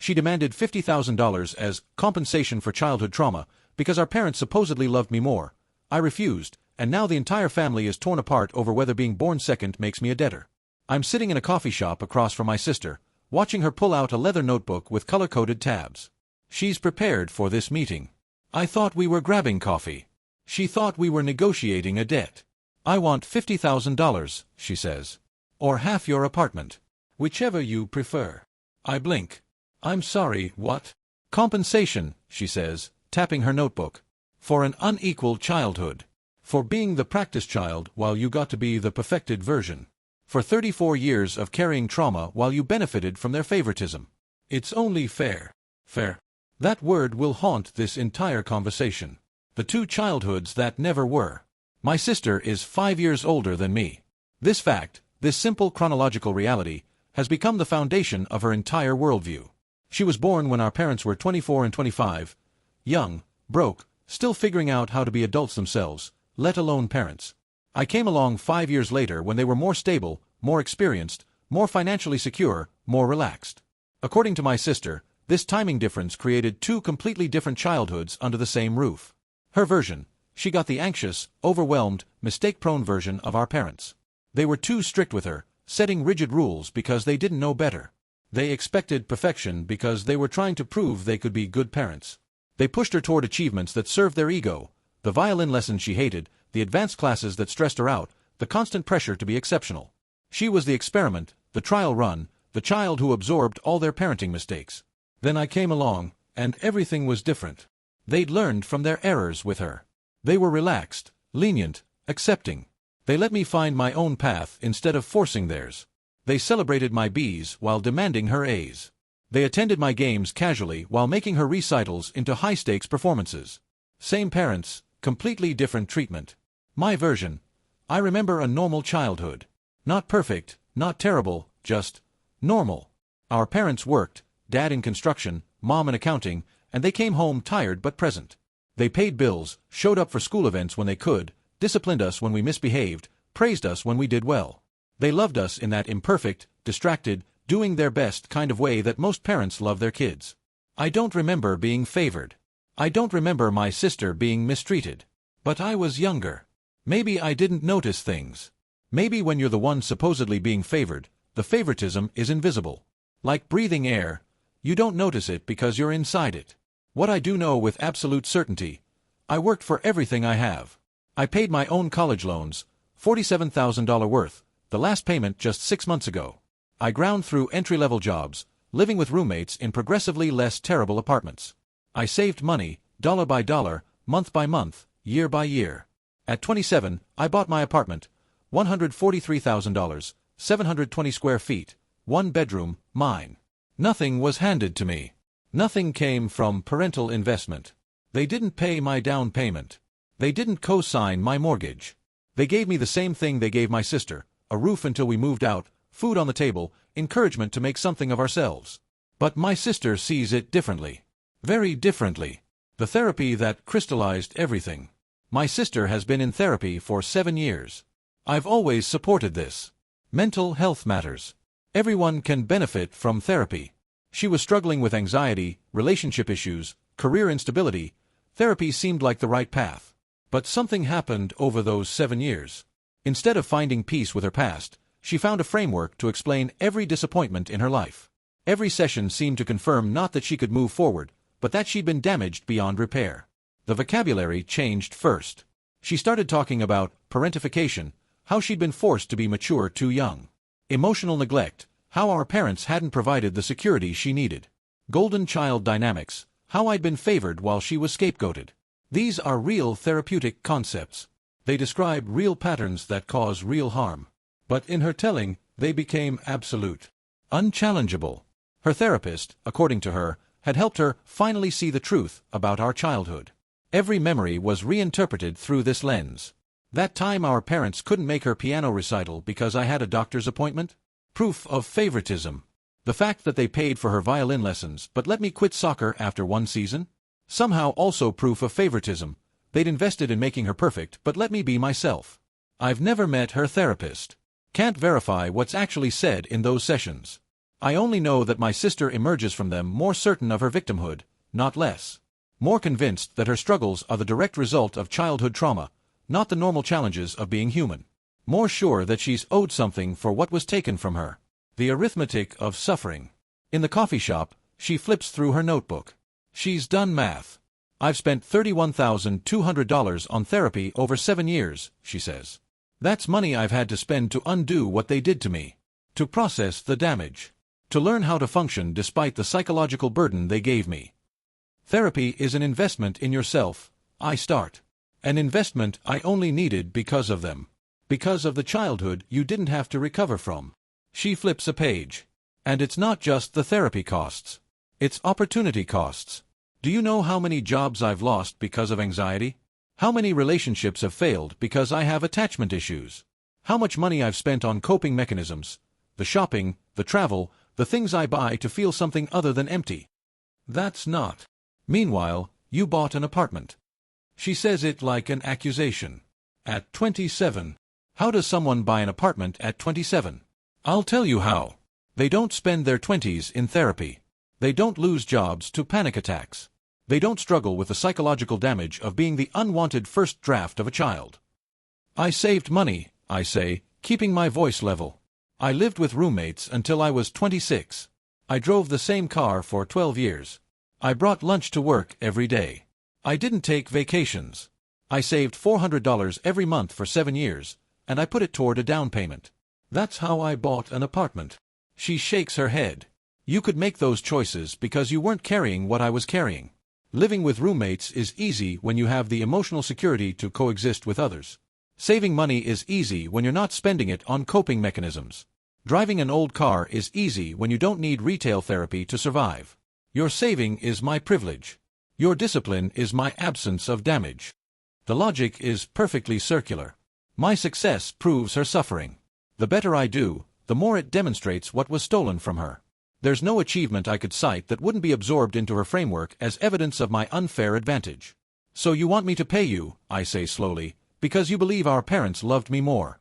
She demanded $50,000 as compensation for childhood trauma because our parents supposedly loved me more. I refused, and now the entire family is torn apart over whether being born second makes me a debtor. I'm sitting in a coffee shop across from my sister, watching her pull out a leather notebook with color-coded tabs. She's prepared for this meeting. I thought we were grabbing coffee. She thought we were negotiating a debt. I want $50,000, she says. Or half your apartment. Whichever you prefer. I blink. I'm sorry, what? Compensation, she says, tapping her notebook. For an unequal childhood. For being the practice child while you got to be the perfected version. For 34 years of carrying trauma while you benefited from their favoritism. It's only fair. Fair. That word will haunt this entire conversation. The two childhoods that never were. My sister is 5 years older than me. This fact, this simple chronological reality, has become the foundation of her entire worldview. She was born when our parents were 24 and 25, young, broke, still figuring out how to be adults themselves, let alone parents. I came along 5 years later when they were more stable, more experienced, more financially secure, more relaxed. According to my sister, this timing difference created two completely different childhoods under the same roof. Her version, she got the anxious, overwhelmed, mistake-prone version of our parents. They were too strict with her, setting rigid rules because they didn't know better. They expected perfection because they were trying to prove they could be good parents. They pushed her toward achievements that served their ego, the violin lessons she hated, the advanced classes that stressed her out, the constant pressure to be exceptional. She was the experiment, the trial run, the child who absorbed all their parenting mistakes. Then I came along, and everything was different. They'd learned from their errors with her. They were relaxed, lenient, accepting. They let me find my own path instead of forcing theirs. They celebrated my B's while demanding her A's. They attended my games casually while making her recitals into high-stakes performances. Same parents, completely different treatment. My version. I remember a normal childhood. Not perfect, not terrible, just normal. Our parents worked, dad in construction, mom in accounting, and they came home tired but present. They paid bills, showed up for school events when they could, disciplined us when we misbehaved, praised us when we did well. They loved us in that imperfect, distracted, doing their best kind of way that most parents love their kids. I don't remember being favored. I don't remember my sister being mistreated. But I was younger. Maybe I didn't notice things. Maybe when you're the one supposedly being favored, the favoritism is invisible. Like breathing air, you don't notice it because you're inside it. What I do know with absolute certainty, I worked for everything I have. I paid my own college loans, $47,000 worth, the last payment just 6 months ago. I ground through entry-level jobs, living with roommates in progressively less terrible apartments. I saved money, dollar by dollar, month by month, year by year. At 27, I bought my apartment, $143,000, 720 square feet, 1 bedroom, mine. Nothing was handed to me. Nothing came from parental investment. They didn't pay my down payment. They didn't co-sign my mortgage. They gave me the same thing they gave my sister, a roof until we moved out, food on the table, encouragement to make something of ourselves. But my sister sees it differently. Very differently. The therapy that crystallized everything. My sister has been in therapy for 7 years. I've always supported this. Mental health matters. Everyone can benefit from therapy. She was struggling with anxiety, relationship issues, career instability. Therapy seemed like the right path. But something happened over those 7 years. Instead of finding peace with her past, she found a framework to explain every disappointment in her life. Every session seemed to confirm not that she could move forward, but that she'd been damaged beyond repair. The vocabulary changed first. She started talking about parentification, how she'd been forced to be mature too young. Emotional neglect, how our parents hadn't provided the security she needed. Golden child dynamics, how I'd been favored while she was scapegoated. These are real therapeutic concepts. They describe real patterns that cause real harm. But in her telling, they became absolute. Unchallengeable. Her therapist, according to her, had helped her finally see the truth about our childhood. Every memory was reinterpreted through this lens. That time our parents couldn't make her piano recital because I had a doctor's appointment? Proof of favoritism. The fact that they paid for her violin lessons but let me quit soccer after 1 season? Somehow also proof of favoritism. They'd invested in making her perfect but let me be myself. I've never met her therapist. Can't verify what's actually said in those sessions. I only know that my sister emerges from them more certain of her victimhood, not less. More convinced that her struggles are the direct result of childhood trauma, not the normal challenges of being human. More sure that she's owed something for what was taken from her. The arithmetic of suffering. In the coffee shop, she flips through her notebook. She's done math. I've spent $31,200 on therapy over 7 years, she says. That's money I've had to spend to undo what they did to me. To process the damage. To learn how to function despite the psychological burden they gave me. Therapy is an investment in yourself, I start. An investment I only needed because of them. Because of the childhood you didn't have to recover from. She flips a page. And it's not just the therapy costs. It's opportunity costs. Do you know how many jobs I've lost because of anxiety? How many relationships have failed because I have attachment issues? How much money I've spent on coping mechanisms? The shopping, the travel, the things I buy to feel something other than empty. That's not. Meanwhile, you bought an apartment. She says it like an accusation. At 27. How does someone buy an apartment at 27? I'll tell you how. They don't spend their 20s in therapy. They don't lose jobs to panic attacks. They don't struggle with the psychological damage of being the unwanted first draft of a child. I saved money, I say, keeping my voice level. I lived with roommates until I was 26. I drove the same car for 12 years. I brought lunch to work every day. I didn't take vacations. I saved $400 every month for 7 years, and I put it toward a down payment. That's how I bought an apartment. She shakes her head. You could make those choices because you weren't carrying what I was carrying. Living with roommates is easy when you have the emotional security to coexist with others. Saving money is easy when you're not spending it on coping mechanisms. Driving an old car is easy when you don't need retail therapy to survive. Your saving is my privilege. Your discipline is my absence of damage. The logic is perfectly circular. My success proves her suffering. The better I do, the more it demonstrates what was stolen from her. There's no achievement I could cite that wouldn't be absorbed into her framework as evidence of my unfair advantage. So you want me to pay you, I say slowly, because you believe our parents loved me more.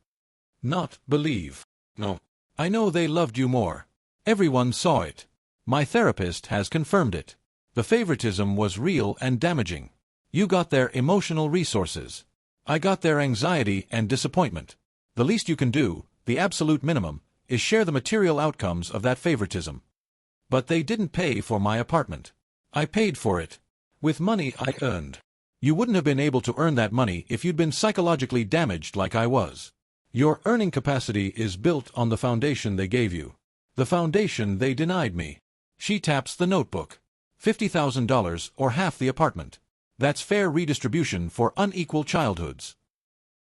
Not believe. No. I know they loved you more. Everyone saw it. My therapist has confirmed it. The favoritism was real and damaging. You got their emotional resources. I got their anxiety and disappointment. The least you can do, the absolute minimum, is share the material outcomes of that favoritism. But they didn't pay for my apartment. I paid for it. With money I earned. You wouldn't have been able to earn that money if you'd been psychologically damaged like I was. Your earning capacity is built on the foundation they gave you. The foundation they denied me. She taps the notebook. $50,000 or half the apartment. That's fair redistribution for unequal childhoods.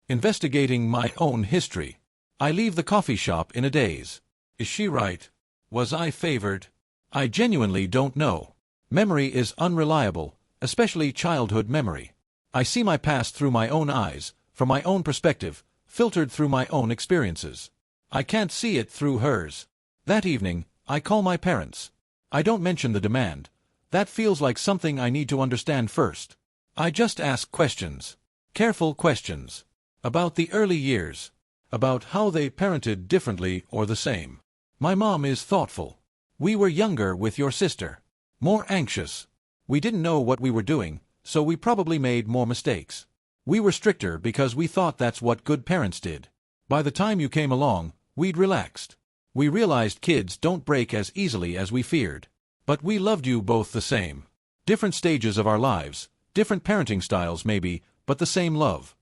Investigating my own history. I leave the coffee shop in a daze. Is she right? Was I favored? I genuinely don't know. Memory is unreliable, especially childhood memory. I see my past through my own eyes, from my own perspective, filtered through my own experiences. I can't see it through hers. That evening, I call my parents. I don't mention the demand. That feels like something I need to understand first. I just ask questions. Careful questions. About the early years. About how they parented differently or the same. My mom is thoughtful. We were younger with your sister. More anxious. We didn't know what we were doing, so we probably made more mistakes. We were stricter because we thought that's what good parents did. By the time you came along, we'd relaxed. We realized kids don't break as easily as we feared. But we loved you both the same. Different stages of our lives, different parenting styles maybe, but the same love.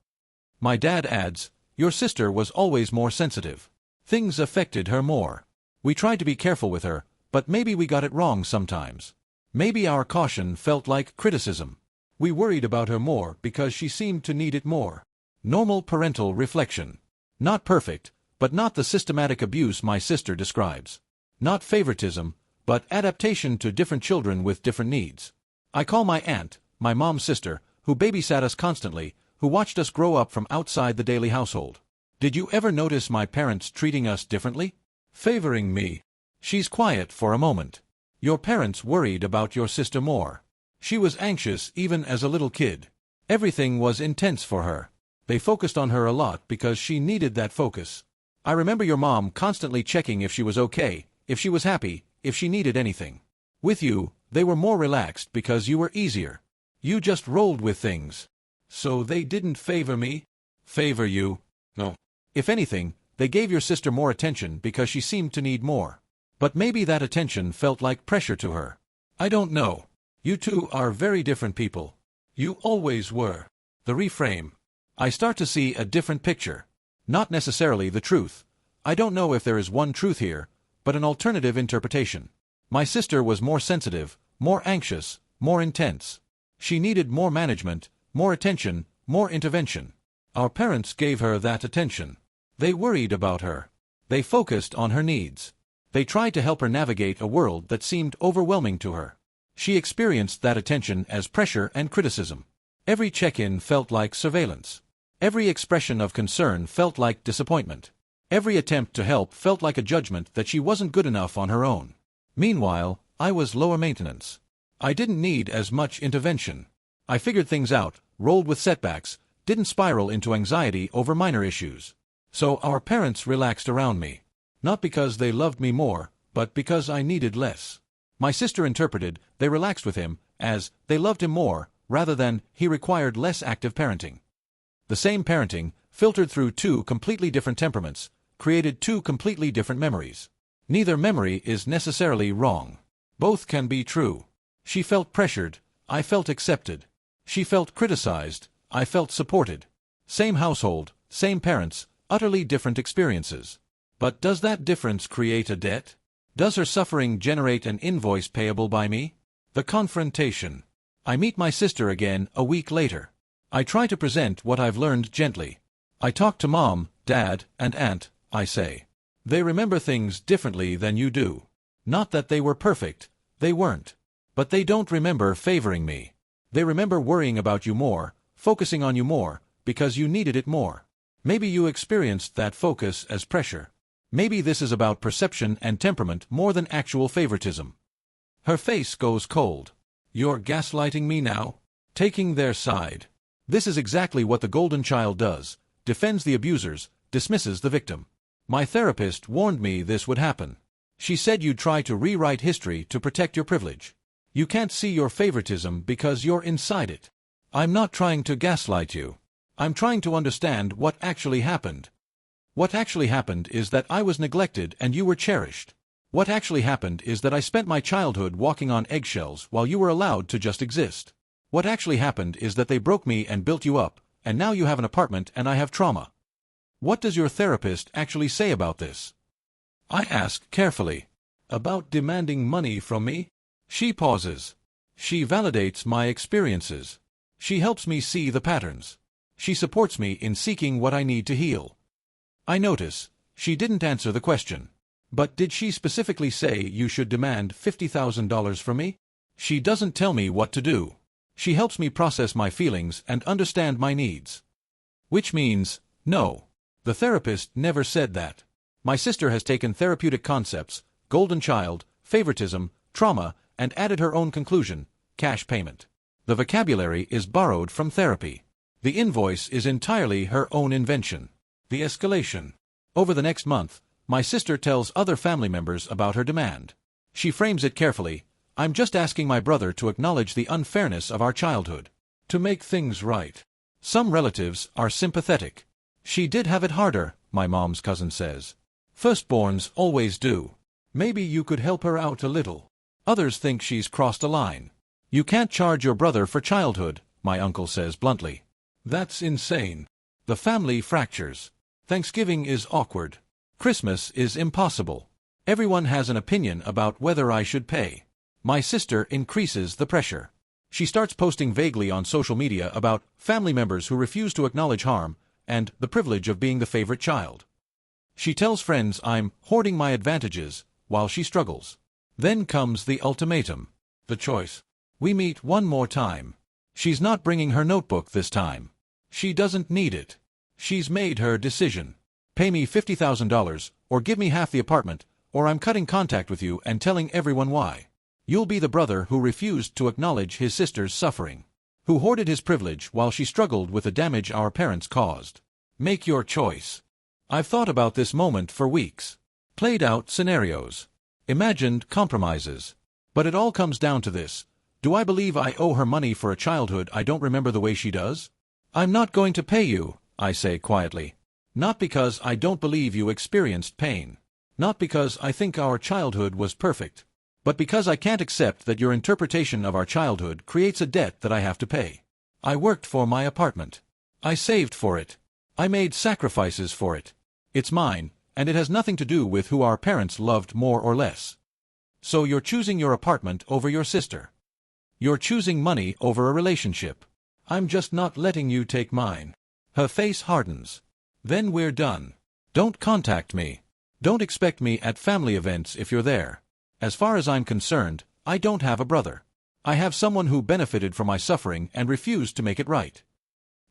My dad adds, your sister was always more sensitive. Things affected her more. We tried to be careful with her, but maybe we got it wrong sometimes. Maybe our caution felt like criticism. We worried about her more because she seemed to need it more. Normal parental reflection. Not perfect, but not the systematic abuse my sister describes. Not favoritism, but adaptation to different children with different needs. I call my aunt, my mom's sister, who babysat us constantly, who watched us grow up from outside the daily household. Did you ever notice my parents treating us differently? Favoring me. She's quiet for a moment. Your parents worried about your sister more. She was anxious even as a little kid. Everything was intense for her. They focused on her a lot because she needed that focus. I remember your mom constantly checking if she was okay, if she was happy, if she needed anything. With you, they were more relaxed because you were easier. You just rolled with things. So they didn't favor me? Favor you? No. If anything, they gave your sister more attention because she seemed to need more. But maybe that attention felt like pressure to her. I don't know. You two are very different people. You always were. The reframe. I start to see a different picture. Not necessarily the truth. I don't know if there is one truth here, but an alternative interpretation. My sister was more sensitive, more anxious, more intense. She needed more management, more attention, more intervention. Our parents gave her that attention. They worried about her. They focused on her needs. They tried to help her navigate a world that seemed overwhelming to her. She experienced that attention as pressure and criticism. Every check-in felt like surveillance. Every expression of concern felt like disappointment. Every attempt to help felt like a judgment that she wasn't good enough on her own. Meanwhile, I was lower maintenance. I didn't need as much intervention. I figured things out, rolled with setbacks, didn't spiral into anxiety over minor issues. So our parents relaxed around me. Not because they loved me more, but because I needed less. My sister interpreted they relaxed with him as they loved him more, rather than he required less active parenting. The same parenting, filtered through two completely different temperaments, created two completely different memories. Neither memory is necessarily wrong. Both can be true. She felt pressured, I felt accepted. She felt criticized, I felt supported. Same household, same parents, utterly different experiences. But does that difference create a debt? Does her suffering generate an invoice payable by me? The confrontation. I meet my sister again a week later. I try to present what I've learned gently. I talk to Mom, Dad, and Aunt, I say. They remember things differently than you do. Not that they were perfect, they weren't. But they don't remember favoring me. They remember worrying about you more, focusing on you more, because you needed it more. Maybe you experienced that focus as pressure. Maybe this is about perception and temperament more than actual favoritism. Her face goes cold. You're gaslighting me now? Taking their side. This is exactly what the golden child does, defends the abusers, dismisses the victim. My therapist warned me this would happen. She said you'd try to rewrite history to protect your privilege. You can't see your favoritism because you're inside it. I'm not trying to gaslight you. I'm trying to understand what actually happened. What actually happened is that I was neglected and you were cherished. What actually happened is that I spent my childhood walking on eggshells while you were allowed to just exist. What actually happened is that they broke me and built you up, and now you have an apartment and I have trauma. What does your therapist actually say about this? I ask carefully. About demanding money from me? She pauses. She validates my experiences. She helps me see the patterns. She supports me in seeking what I need to heal. I notice, she didn't answer the question. But did she specifically say you should demand $50,000 from me? She doesn't tell me what to do. She helps me process my feelings and understand my needs. Which means, no. The therapist never said that. My sister has taken therapeutic concepts, golden child, favoritism, trauma, and added her own conclusion, cash payment. The vocabulary is borrowed from therapy. The invoice is entirely her own invention. The escalation. Over the next month, my sister tells other family members about her demand. She frames it carefully. I'm just asking my brother to acknowledge the unfairness of our childhood. To make things right. Some relatives are sympathetic. She did have it harder, my mom's cousin says. Firstborns always do. Maybe you could help her out a little. Others think she's crossed a line. You can't charge your brother for childhood, my uncle says bluntly. That's insane. The family fractures. Thanksgiving is awkward. Christmas is impossible. Everyone has an opinion about whether I should pay. My sister increases the pressure. She starts posting vaguely on social media about family members who refuse to acknowledge harm and the privilege of being the favorite child. She tells friends I'm hoarding my advantages while she struggles. Then comes the ultimatum. The choice. We meet one more time. She's not bringing her notebook this time. She doesn't need it. She's made her decision. Pay me $50,000, or give me half the apartment, or I'm cutting contact with you and telling everyone why. You'll be the brother who refused to acknowledge his sister's suffering, who hoarded his privilege while she struggled with the damage our parents caused. Make your choice. I've thought about this moment for weeks. Played out scenarios. imagined compromises. But it all comes down to this. Do I believe I owe her money for a childhood I don't remember the way she does? I'm not going to pay you, I say quietly. Not because I don't believe you experienced pain. Not because I think our childhood was perfect. But because I can't accept that your interpretation of our childhood creates a debt that I have to pay. I worked for my apartment. I saved for it. I made sacrifices for it. It's mine, and it has nothing to do with who our parents loved more or less. So you're choosing your apartment over your sister. You're choosing money over a relationship. I'm just not letting you take mine. Her face hardens. Then we're done. Don't contact me. Don't expect me at family events if you're there. As far as I'm concerned, I don't have a brother. I have someone who benefited from my suffering and refused to make it right.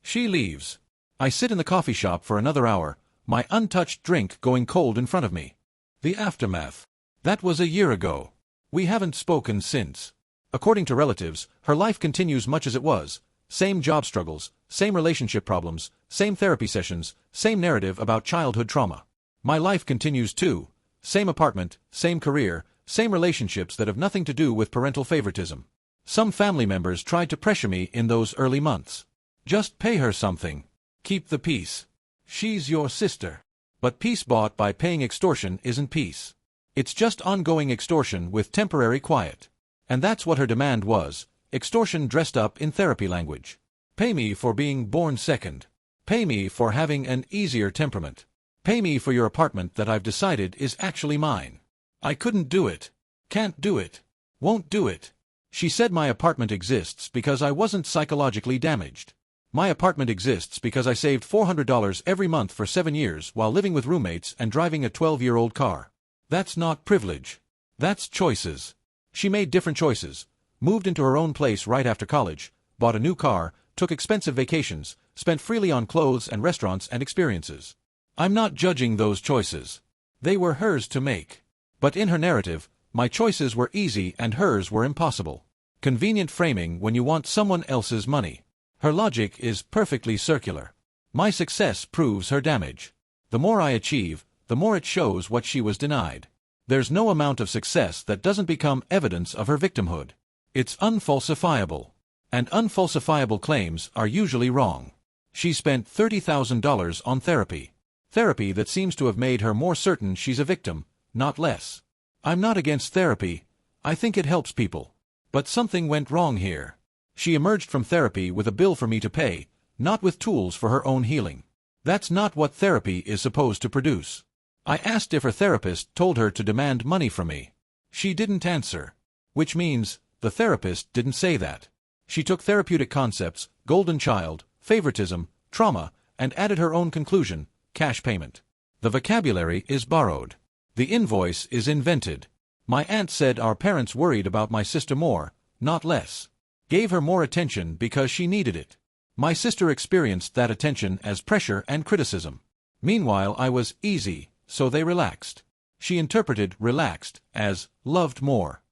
She leaves. I sit in the coffee shop for another hour, my untouched drink going cold in front of me. The aftermath. That was a year ago. We haven't spoken since. According to relatives, her life continues much as it was. Same job struggles, same relationship problems, same therapy sessions, same narrative about childhood trauma. My life continues too. Same apartment, same career, same relationships that have nothing to do with parental favoritism. Some family members tried to pressure me in those early months. Just pay her something. Keep the peace. She's your sister. But peace bought by paying extortion isn't peace. It's just ongoing extortion with temporary quiet. And that's what her demand was, extortion dressed up in therapy language. Pay me for being born second. Pay me for having an easier temperament. Pay me for your apartment that I've decided is actually mine. I couldn't do it. Can't do it. Won't do it. She said my apartment exists because I wasn't psychologically damaged. My apartment exists because I saved $400 every month for 7 years while living with roommates and driving a 12-year-old car. That's not privilege. That's choices. She made different choices, moved into her own place right after college, bought a new car, took expensive vacations, spent freely on clothes and restaurants and experiences. I'm not judging those choices. They were hers to make. But in her narrative, my choices were easy and hers were impossible. Convenient framing when you want someone else's money. Her logic is perfectly circular. My success proves her damage. The more I achieve, the more it shows what she was denied. There's no amount of success that doesn't become evidence of her victimhood. It's unfalsifiable. And unfalsifiable claims are usually wrong. She spent $30,000 on therapy. Therapy that seems to have made her more certain she's a victim, not less. I'm not against therapy. I think it helps people. But something went wrong here. She emerged from therapy with a bill for me to pay, not with tools for her own healing. That's not what therapy is supposed to produce. I asked if her therapist told her to demand money from me. She didn't answer. Which means, the therapist didn't say that. She took therapeutic concepts, golden child, favoritism, trauma, and added her own conclusion, cash payment. The vocabulary is borrowed. The invoice is invented. My aunt said our parents worried about my sister more, not less. Gave her more attention because she needed it. My sister experienced that attention as pressure and criticism. Meanwhile, I was easy, so they relaxed. She interpreted relaxed as loved more.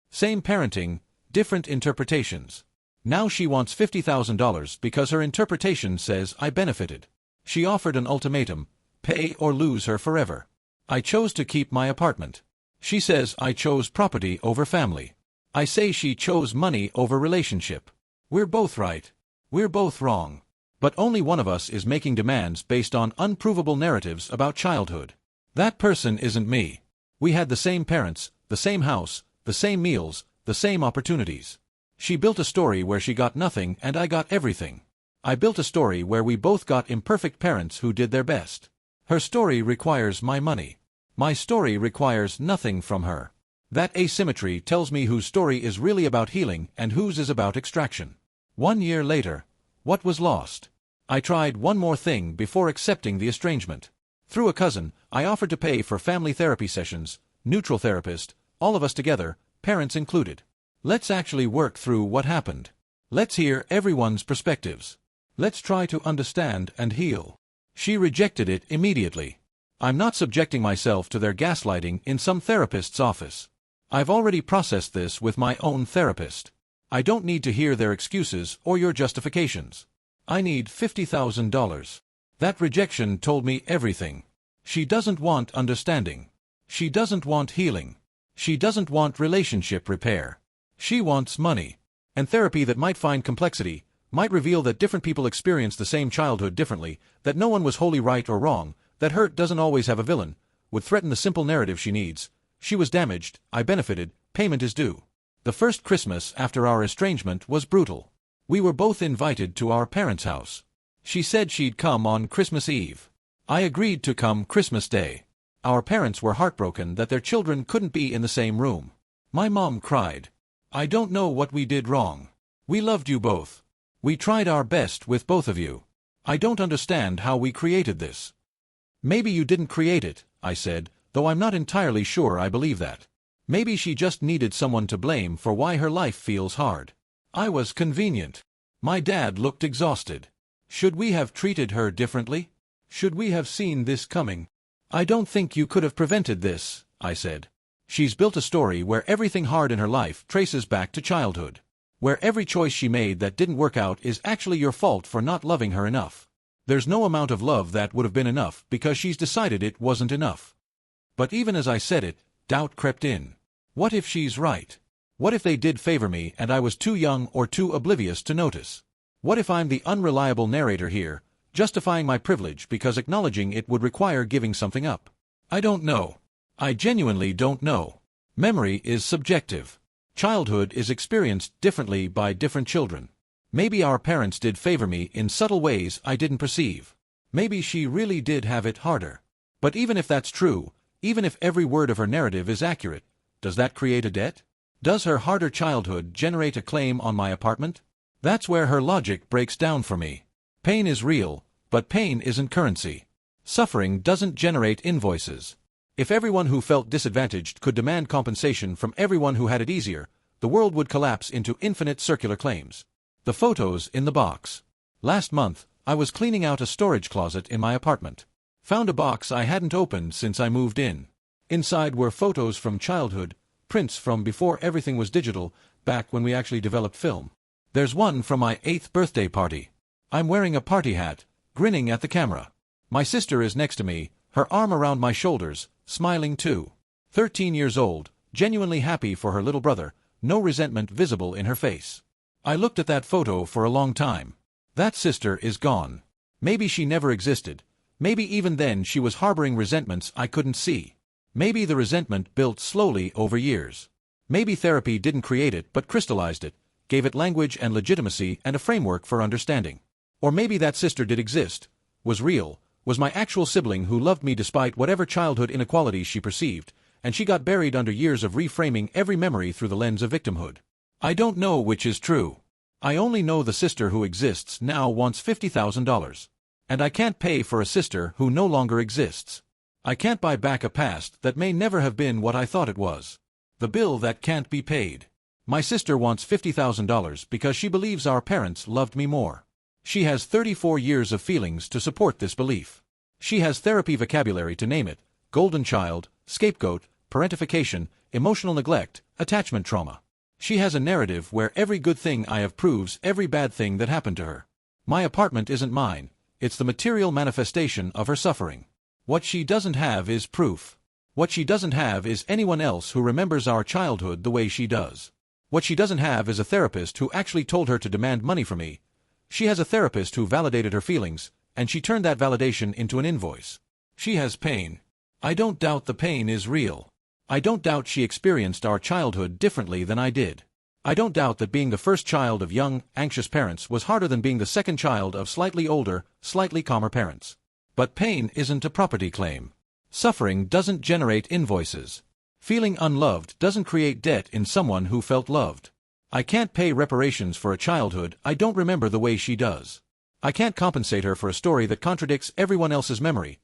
Same parenting, different interpretations. Now she wants $50,000 because her interpretation says I benefited. She offered an ultimatum, pay or lose her forever. I chose to keep my apartment. She says I chose property over family. I say she chose money over relationship. We're both right. We're both wrong. But only one of us is making demands based on unprovable narratives about childhood. That person isn't me. We had the same parents, the same house, the same meals, the same opportunities. She built a story where she got nothing and I got everything. I built a story where we both got imperfect parents who did their best. Her story requires my money. My story requires nothing from her. That asymmetry tells me whose story is really about healing and whose is about extraction. 1 year later, what was lost? I tried one more thing before accepting the estrangement. Through a cousin, I offered to pay for family therapy sessions, neutral therapist, all of us together, parents included. Let's actually work through what happened. Let's hear everyone's perspectives. Let's try to understand and heal. She rejected it immediately. I'm not subjecting myself to their gaslighting in some therapist's office. I've already processed this with my own therapist. I don't need to hear their excuses or your justifications. I need $50,000. That rejection told me everything. She doesn't want understanding. She doesn't want healing. She doesn't want relationship repair. She wants money. And therapy that might find complexity, might reveal that different people experience the same childhood differently, that no one was wholly right or wrong, that hurt doesn't always have a villain, would threaten the simple narrative she needs. She was damaged, I benefited, payment is due. The first Christmas after our estrangement was brutal. We were both invited to our parents' house. She said she'd come on Christmas Eve. I agreed to come Christmas Day. Our parents were heartbroken that their children couldn't be in the same room. My mom cried. I don't know what we did wrong. We loved you both. We tried our best with both of you. I don't understand how we created this. Maybe you didn't create it, I said, though I'm not entirely sure I believe that. Maybe she just needed someone to blame for why her life feels hard. I was convenient. My dad looked exhausted. Should we have treated her differently? Should we have seen this coming? I don't think you could have prevented this, I said. She's built a story where everything hard in her life traces back to childhood. Where every choice she made that didn't work out is actually your fault for not loving her enough. There's no amount of love that would have been enough because she's decided it wasn't enough. But even as I said it, doubt crept in. What if she's right? What if they did favor me and I was too young or too oblivious to notice? What if I'm the unreliable narrator here, justifying my privilege because acknowledging it would require giving something up? I don't know. I genuinely don't know. Memory is subjective. Childhood is experienced differently by different children. Maybe our parents did favor me in subtle ways I didn't perceive. Maybe she really did have it harder. But even if that's true, even if every word of her narrative is accurate, does that create a debt? Does her harder childhood generate a claim on my apartment? That's where her logic breaks down for me. Pain is real, but pain isn't currency. Suffering doesn't generate invoices. If everyone who felt disadvantaged could demand compensation from everyone who had it easier, the world would collapse into infinite circular claims. The photos in the box. Last month, I was cleaning out a storage closet in my apartment. Found a box I hadn't opened since I moved in. Inside were photos from childhood, prints from before everything was digital, back when we actually developed film. There's one from my 8th birthday party. I'm wearing a party hat, grinning at the camera. My sister is next to me, her arm around my shoulders, smiling too. 13 years old, genuinely happy for her little brother, no resentment visible in her face. I looked at that photo for a long time. That sister is gone. Maybe she never existed. Maybe even then she was harboring resentments I couldn't see. Maybe the resentment built slowly over years. Maybe therapy didn't create it but crystallized it, gave it language and legitimacy and a framework for understanding. Or maybe that sister did exist, was real, was my actual sibling who loved me despite whatever childhood inequalities she perceived, and she got buried under years of reframing every memory through the lens of victimhood. I don't know which is true. I only know the sister who exists now wants $50,000. And I can't pay for a sister who no longer exists. I can't buy back a past that may never have been what I thought it was. The bill that can't be paid. My sister wants $50,000 because she believes our parents loved me more. She has 34 years of feelings to support this belief. She has therapy vocabulary to name it: golden child, scapegoat, parentification, emotional neglect, attachment trauma. She has a narrative where every good thing I have proves every bad thing that happened to her. My apartment isn't mine. It's the material manifestation of her suffering. What she doesn't have is proof. What she doesn't have is anyone else who remembers our childhood the way she does. What she doesn't have is a therapist who actually told her to demand money from me. She has a therapist who validated her feelings, and she turned that validation into an invoice. She has pain. I don't doubt the pain is real. I don't doubt she experienced our childhood differently than I did. I don't doubt that being the first child of young, anxious parents was harder than being the second child of slightly older, slightly calmer parents. But pain isn't a property claim. Suffering doesn't generate invoices. Feeling unloved doesn't create debt in someone who felt loved. I can't pay reparations for a childhood I don't remember the way she does. I can't compensate her for a story that contradicts everyone else's memory.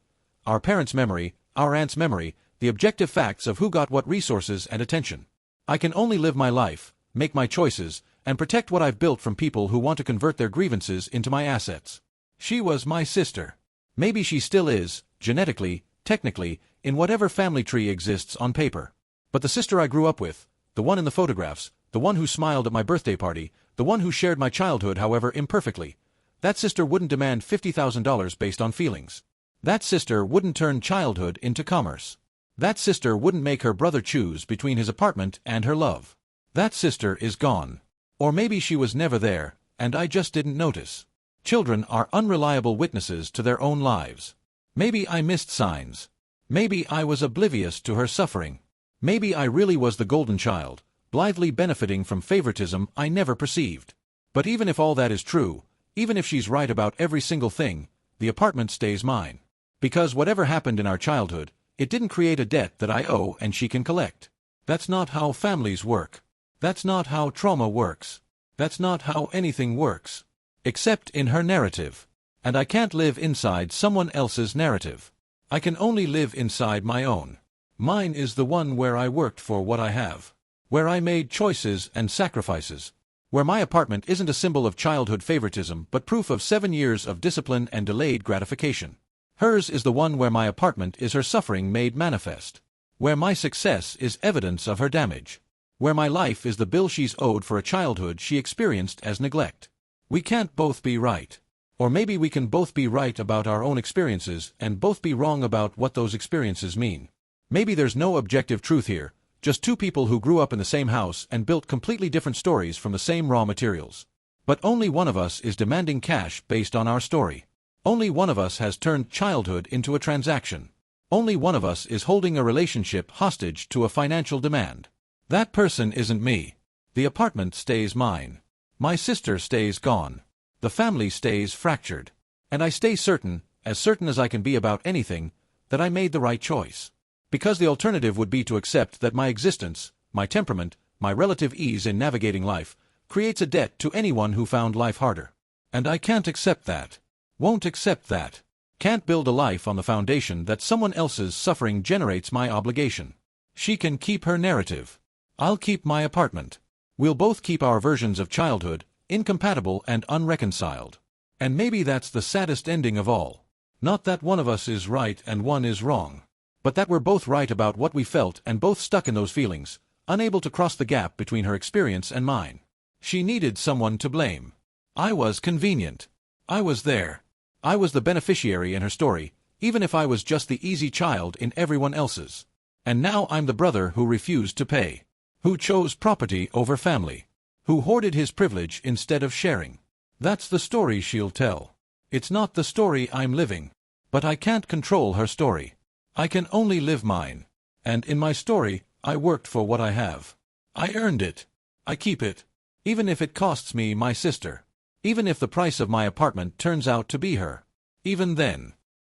Our parents' memory, our aunt's memory, the objective facts of who got what resources and attention. I can only live my life, make my choices, and protect what I've built from people who want to convert their grievances into my assets. She was my sister. Maybe she still is, genetically, technically, in whatever family tree exists on paper. But the sister I grew up with, the one in the photographs, the one who smiled at my birthday party, the one who shared my childhood however imperfectly, that sister wouldn't demand $50,000 based on feelings. That sister wouldn't turn childhood into commerce. That sister wouldn't make her brother choose between his apartment and her love. That sister is gone. Or maybe she was never there, and I just didn't notice. Children are unreliable witnesses to their own lives. Maybe I missed signs. Maybe I was oblivious to her suffering. Maybe I really was the golden child, blithely benefiting from favoritism I never perceived. But even if all that is true, even if she's right about every single thing, the apartment stays mine. Because whatever happened in our childhood, it didn't create a debt that I owe and she can collect. That's not how families work. That's not how trauma works. That's not how anything works. Except in her narrative. And I can't live inside someone else's narrative. I can only live inside my own. Mine is the one where I worked for what I have. Where I made choices and sacrifices. Where my apartment isn't a symbol of childhood favoritism but proof of 7 years of discipline and delayed gratification. Hers is the one where my apartment is her suffering made manifest. Where my success is evidence of her damage. Where my life is the bill she's owed for a childhood she experienced as neglect. We can't both be right. Or maybe we can both be right about our own experiences and both be wrong about what those experiences mean. Maybe there's no objective truth here, just two people who grew up in the same house and built completely different stories from the same raw materials. But only one of us is demanding cash based on our story. Only one of us has turned childhood into a transaction. Only one of us is holding a relationship hostage to a financial demand. That person isn't me. The apartment stays mine. My sister stays gone. The family stays fractured. And I stay certain as I can be about anything, that I made the right choice. Because the alternative would be to accept that my existence, my temperament, my relative ease in navigating life, creates a debt to anyone who found life harder. And I can't accept that. Won't accept that. Can't build a life on the foundation that someone else's suffering generates my obligation. She can keep her narrative. I'll keep my apartment. We'll both keep our versions of childhood, incompatible and unreconciled. And maybe that's the saddest ending of all. Not that one of us is right and one is wrong. But that we're both right about what we felt and both stuck in those feelings, unable to cross the gap between her experience and mine. She needed someone to blame. I was convenient. I was there. I was the beneficiary in her story, even if I was just the easy child in everyone else's. And now I'm the brother who refused to pay. Who chose property over family. Who hoarded his privilege instead of sharing. That's the story she'll tell. It's not the story I'm living. But I can't control her story. I can only live mine. And in my story, I worked for what I have. I earned it. I keep it. Even if it costs me my sister. Even if the price of my apartment turns out to be her. Even then.